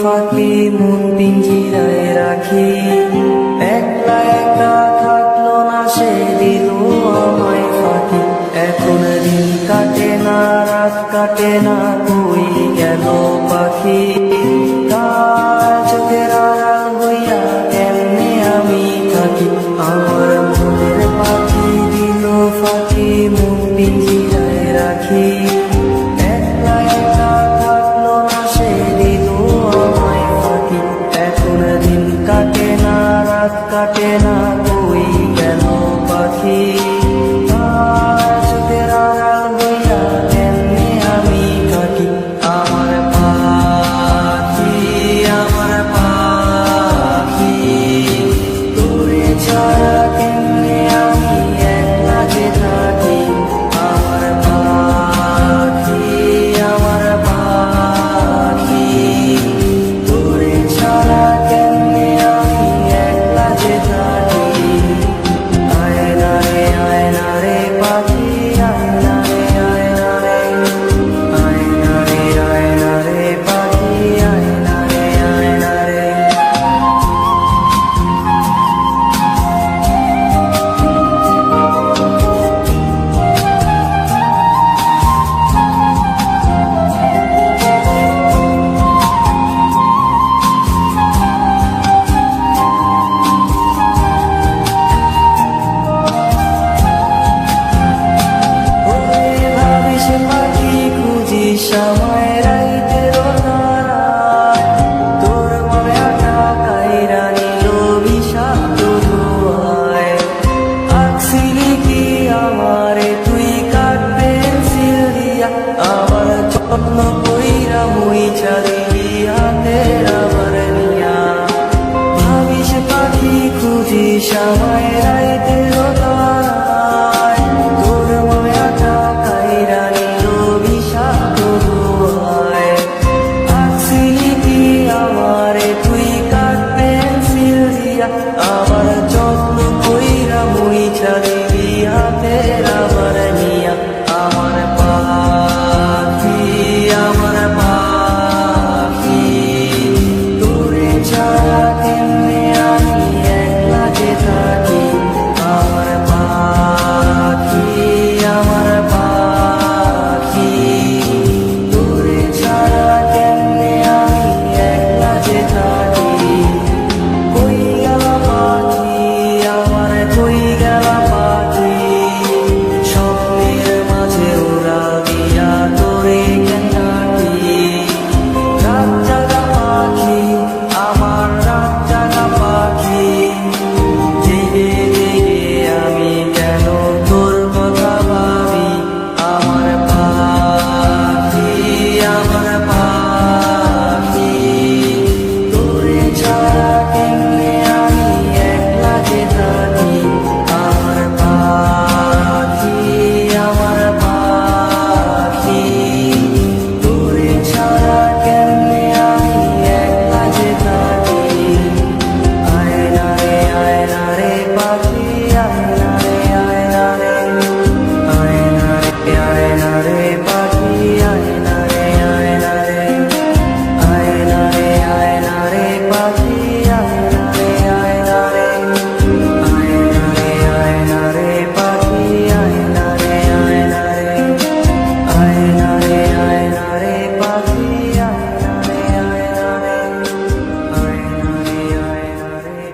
ফাঁকি মন পিঞ্জিরায় রাখি, একলা একা থাকলো না সে দিল আমায় ফাঁকি। এখন দিন কাটে না রাত কাটে না, কই গেল পাখি? কার চোখের আড়াল হইয়া কেমনে আমি থাকি? আমার মনের পাখি দিল ফাঁকি মন পিঞ্জিরায় রাখি, একলা একা থাকলো না সে দিল আমায় ফাঁকি। এখন দিন কাটে না রাত কাটে না, কই গেল পাখি? কার চোখের আড়াল হইয়া কেমনে আমি থাকি? আমার পাখি তোরে ছাড়া কেমনে আমি একলা যে থাকি? আমার পাখি তোরে ছাড়া কেমনে আমি একলা যে থাকি? আয়না রে পাখি, আয়না রে পাখি, আয়না রে। ভাবিস পাখি খুঁজিস আমায় রাইতের তারায়, তোর মনে আটা কাইরা নিল বিষাক্ত ধোঁয়ায়। আঁকছিলি কি আমারে তুই কাঠ পেন্সিল দিয়া, আমার যত্ন কইরা মুইছা দিলি হাতের আবার নিয়া। ভাবিস পাখি খুঁজিস আমায়